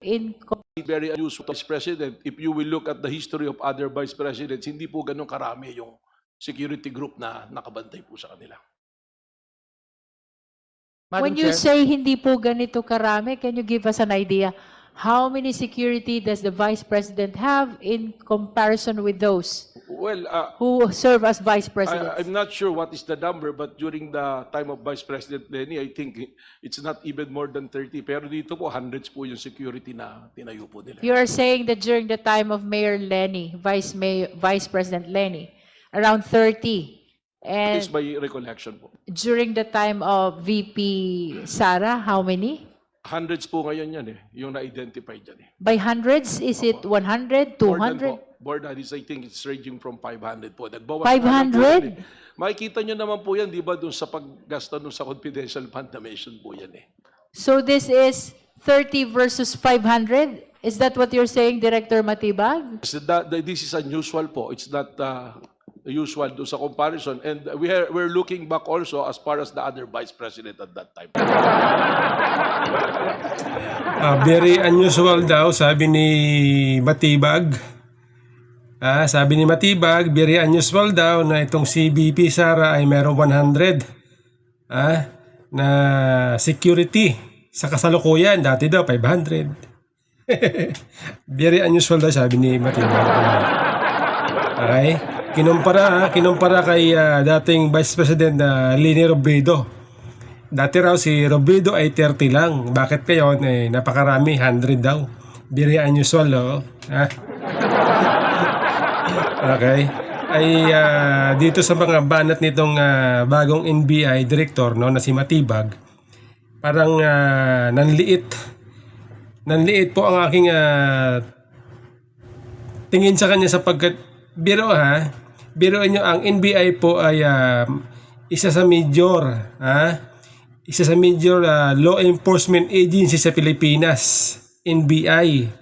in Very unusual Vice President. If you will look at the history of other Vice Presidents, hindi po ganun karami yung security group na nakabantay po sa kanila. When you say hindi po ganito karami, can you give us an idea? How many security does the Vice President have in comparison with those Well, who serve as Vice Presidents? I'm not sure what is the number, but during the time of Vice President Lenny, I think it's not even more than 30. Pero dito po, hundreds po yung security na tinayo po nila. You are saying that during the time of Mayor Lenny, Vice President Lenny, around 30. And It's my recollection po. during the time of VP Sara, how many? Hundreds po ngayon yan yung na-identify dyan By hundreds? Is it 100, 200? More than this, I think it's ranging from 500 po. Nagbawas 500? Makikita nyo naman po yan, di ba, dun sa paggasta dun sa confidential fund na mention po yan So this is 30 versus 500? Is that what you're saying, Director Matibag? So this is unusual po. It's not usual do sa comparison. And we're looking back also as far as the other Vice President at that time. Very unusual daw, sabi ni Matibag. Sabi ni Matibag, very unusual daw na itong si VP Sara ay meron 100 na security sa kasalukuyan. Dati daw 500. Very unusual daw, sabi ni Matibag. Okay? Kinumpara kay dating Vice President Leni Robredo. Dati raw si Robredo ay 30 lang. Bakit kayo? Napakarami, 100 daw. Very unusual, Okay. Ay dito sa mga banat nitong bagong NBI director na si Matibag, parang nanliit po ang aking tingin sa kanya sapagkat biroan nyo, ang NBI po ay isa sa major law enforcement agency sa Pilipinas, NBI.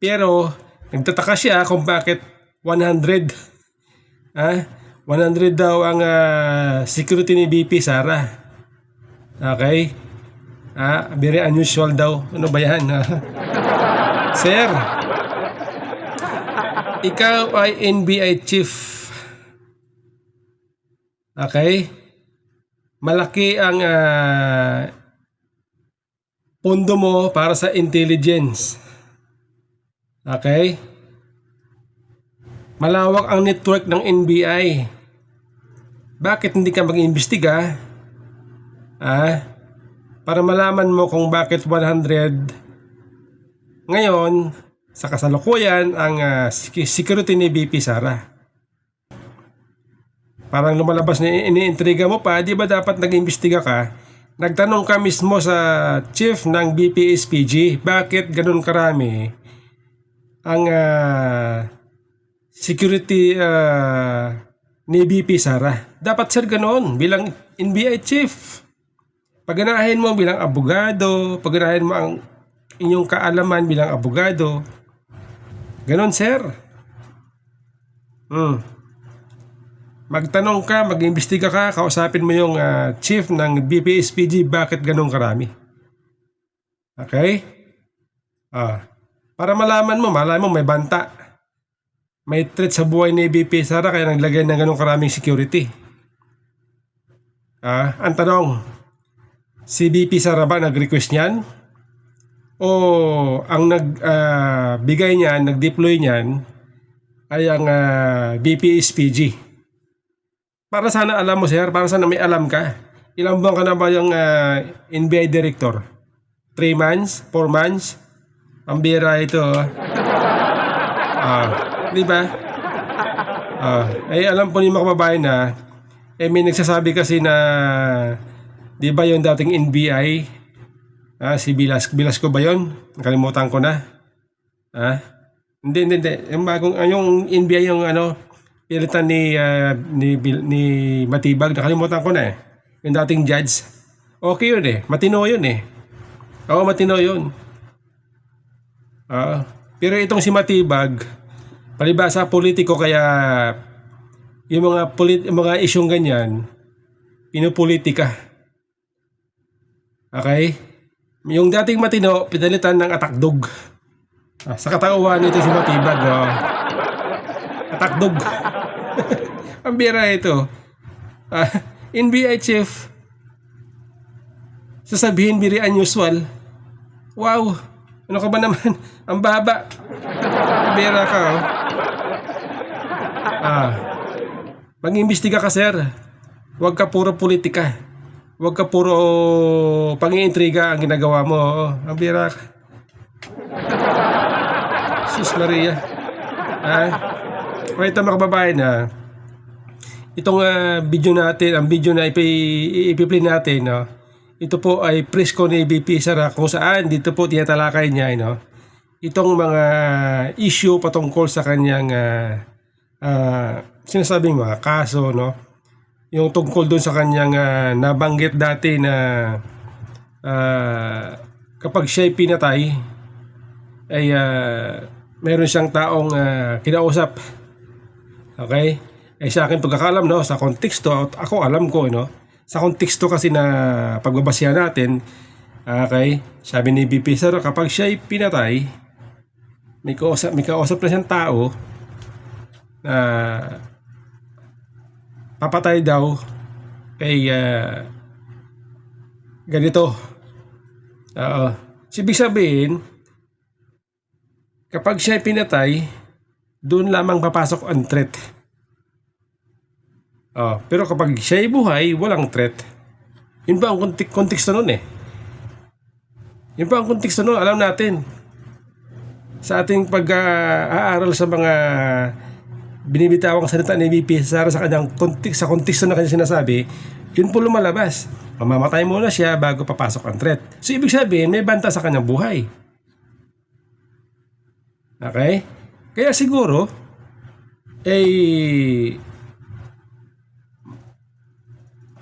Pero nagtataka siya kung bakit 100 daw ang security ni VP Sara. Okay? Very unusual daw. Ano ba yan? Sir, ikaw ay NBI chief. Okay? Malaki ang pondo mo para sa intelligence. Okay? Malawak ang network ng NBI. Bakit hindi ka mag-iimbestiga? Para malaman mo kung bakit 100 ngayon sa kasalukuyan ang security ni VP Sara. Parang lumalabas na iniintriga mo pa, di ba dapat nag-imbestiga ka? Nagtanong ka mismo sa chief ng BPSPG, bakit ganun karami ang security ni VP Sara? Dapat sir ganoon bilang NBI chief. Pagganahin mo bilang abogado, pagganahin mo ang inyong kaalaman bilang abogado. Ganon sir. Magtanong ka, mag-imbestiga ka, kausapin mo yung chief ng BPSPG, bakit ganun karami. Okay? Para malaman mo may banta. May threat sa buhay ni VP Sara kaya naglagay ng ganun karaming security. Ang tanong, si VP Sara ba nag-request niyan? O ang nagbigay niyan, nag-deploy niyan ay ang BPSPG? Para sana alam mo sir, para sana may alam ka. Ilang buwan ka na ba yung NBI director? 3 months? 4 months? Ang bira ito. Di ba? Alam po niyo mga kababayan na may nagsasabi kasi na di ba yung dating NBI si Bilasco ba yun? Nakalimutan ko na. Hindi. Yung bagong, yung NBI yung pilitan ni Matibag, nakalimutan ko na yung dating judge. Okay yun matino yun Oo, matino yun. Pero itong si Matibag, palibasa politiko kaya yung mga isyong ganyan, pinupolitika. Okay? Yung dating matino, pinalitan ng atakdog. Sa katauhan nito si Matibag. Atakdog. Ang bira ito. NBI chief, sasabihin very unusual. Wow, ano ka ba naman? Ang baba. Bira ka, oh. Mag-imbestiga ka, sir. Huwag ka puro politika. Huwag ka puro pang-iintriga ang ginagawa mo. Oh. Ang bira ka. Sus Maria. Ito mga kababayan, itong video natin, ang video na ipi-play natin, no? Ito po ay presko ni VP Sara kung saan dito po tinatalakay niya, no? Itong mga issue patungkol sa kanyang sinasabing mga kaso, no? Yung tungkol doon sa kanyang nabanggit dati na kapag siya'y pinatay ay meron siyang taong kinausap. Okay? Sa akin pagkakalam, no, sa konteksto, ako alam ko, no, sa konteksto kasi na pagbabasya natin, okay, sabi ni VP Sara, kapag siya'y pinatay, may kausap na siyang tao na papatay daw kay ganito. Ibig sabihin, kapag siya'y pinatay, doon lamang papasok ang threat. Pero kapag siya'y buhay, walang threat. Yun ba ang konteksto nun eh. Yun ba ang konteksto nun, alam natin. Sa ating pag-aaral sa mga binibitawang salita ni VP Sara sa kanyang sa konteksto na kanya sinasabi, yun po lumalabas. Mamamatay muna siya bago papasok ang threat. So ibig sabihin, may banta sa kanyang buhay. Okay? Kaya siguro,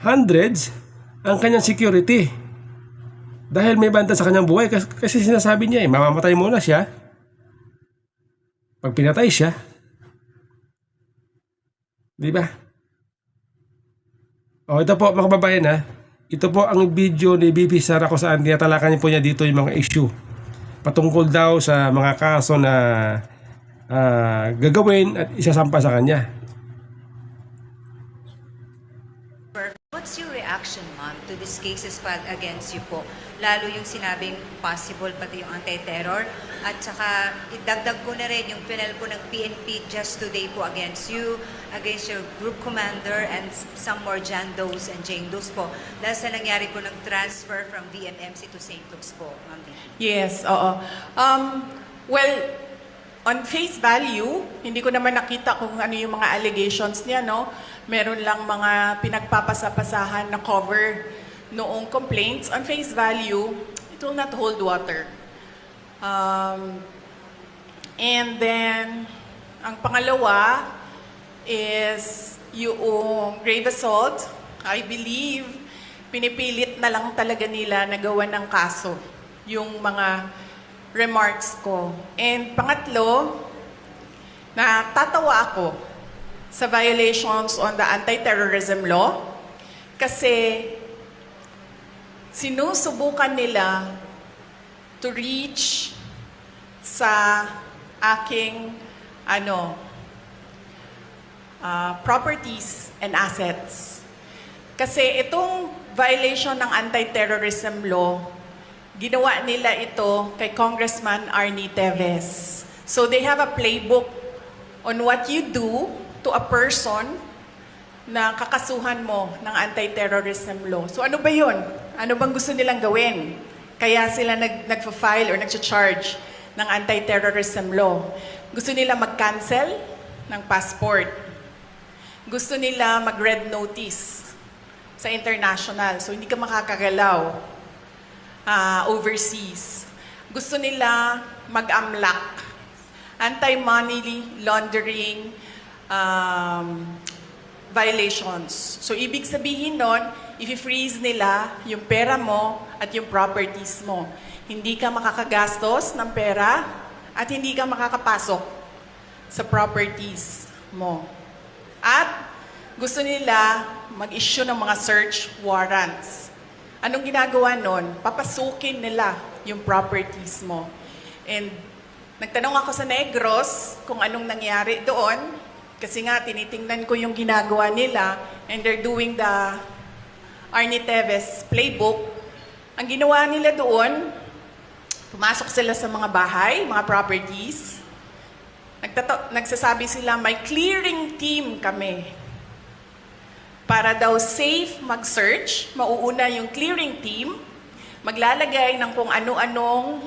hundreds ang kanyang security. Dahil may banta sa kanyang buhay kasi sinasabi niya mamamatay muna siya. Pag pinatay siya, di ba? Ito po mga kababayan, ito po ang video ni VP Sara kung saan tinatalakan po niya dito yung mga issue patungkol daw sa mga kaso na gagawin at isasampa sa kanya. What's your reaction, ma'am, to these cases filed against you po? Lalo yung sinabing possible pati yung anti-terror at saka idagdag ko na rin yung pinal po ng PNP just today po against you, against your group commander and some more John Does and Jane Does po. Dahil sa nangyari po ng transfer from DMMC to St. Luke's po, ma'am. Yes, oo. Well, on face value, hindi ko naman nakita kung ano yung mga allegations niya, no? Meron lang mga pinagpapasapasahan na cover noong complaints. On face value, it will not hold water. And then, ang pangalawa is yung grave assault. I believe, pinipilit na lang talaga nila na gawa ng kaso yung mga remarks ko. And pangatlo, natatawa ako sa violations on the anti-terrorism law kasi sinusubukan nila to reach sa aking properties and assets. Kasi itong violation ng anti-terrorism law, ginawa nila ito kay Congressman Arnie Teves. So they have a playbook on what you do to a person na kakasuhan mo ng anti-terrorism law. So ano ba yun? Ano bang gusto nilang gawin? Kaya sila nagfa-file or nagcha-charge ng anti-terrorism law. Gusto nila mag-cancel ng passport. Gusto nila mag-red notice sa international. So hindi ka makakagalaw overseas. Gusto nila mag-amlak. Anti-money laundering violations. So, ibig sabihin nun, i-freeze nila yung pera mo at yung properties mo. Hindi ka makakagastos ng pera at hindi ka makakapasok sa properties mo. At gusto nila mag-issue ng mga search warrants Anong ginagawa nun? Papasukin nila yung properties mo. And nagtanong ako sa Negros kung anong nangyari doon. Kasi nga, tinitingnan ko yung ginagawa nila and they're doing the Arnie Teves playbook. Ang ginawa nila doon, pumasok sila sa mga bahay, mga properties. Nagsasabi sila, may clearing team kami. Para daw safe mag-search, mauuna yung clearing team, maglalagay ng kung ano-anong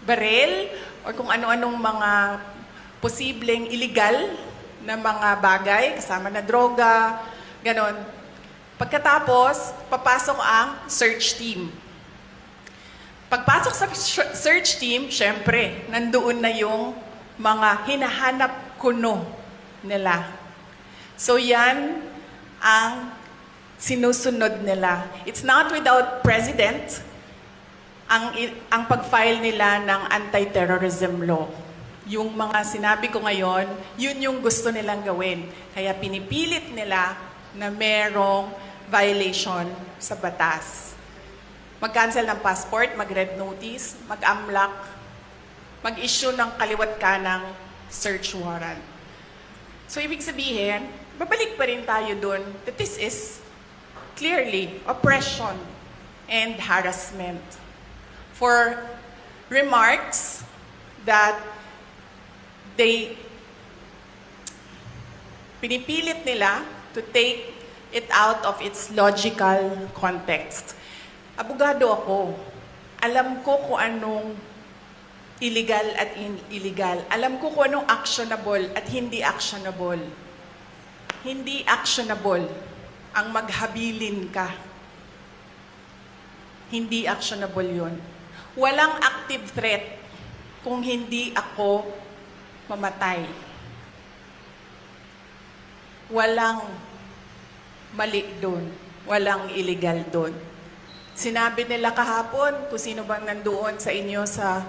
baril or kung ano-anong mga posibleng illegal na mga bagay, kasama na droga, ganon. Pagkatapos, papasok ang search team. Pagpasok sa search team, syempre, nandoon na yung mga hinahanap kuno nila. So yan ang sinusunod nila. It's not without precedent ang pag-file nila ng anti-terrorism law. Yung mga sinabi ko ngayon, yun yung gusto nilang gawin. Kaya pinipilit nila na merong violation sa batas. Mag-cancel ng passport, mag-red notice, mag-amlak, mag-issue ng kaliwat kanang search warrant. So, ibig sabihin, babalik pa rin tayo dun that this is clearly oppression and harassment. For remarks that pinipilit nila to take it out of its logical context. Abogado ako. Alam ko kung anong illegal at illegal. Alam ko kung anong actionable at hindi actionable. Hindi actionable ang maghabilin ka. Hindi actionable yun. Walang active threat kung hindi ako mamatay. Walang mali doon. Walang illegal doon. Sinabi nila kahapon kung sino bang nandoon sa inyo sa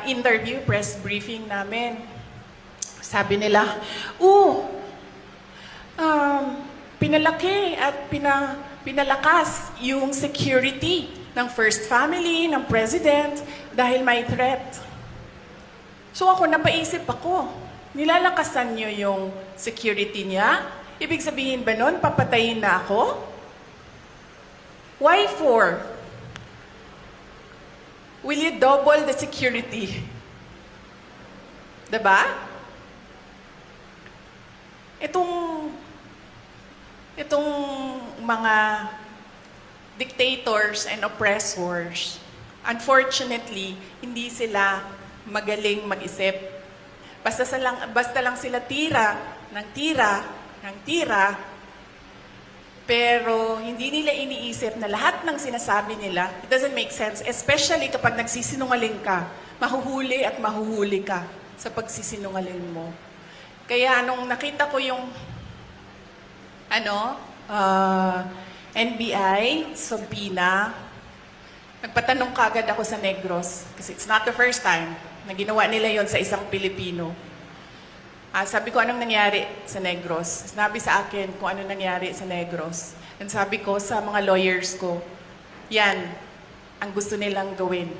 interview, press briefing namin. Sabi nila, pinalaki at pinalakas yung security ng First Family, ng President, dahil may threat. So ako, napaisip ako, nilalakasan nyo yung security niya? Ibig sabihin ba nun, papatayin na ako? Why for? Will you double the security? Diba? Itong mga dictators and oppressors, unfortunately, hindi sila magaling mag-isip. Basta lang sila tira, pero hindi nila iniisip na lahat ng sinasabi nila, it doesn't make sense, especially kapag nagsisinungaling ka, mahuhuli at mahuhuli ka sa pagsisinungaling mo. Kaya nung nakita ko yung NBI, subpoena, nagpatanong kagad ako sa Negros, kasi it's not the first time na ginawa nila yon sa isang Pilipino. Sabi ko, anong nangyari sa Negros? Sinabi sa akin kung anong nangyari sa Negros. And sabi ko sa mga lawyers ko, yan ang gusto nilang gawin.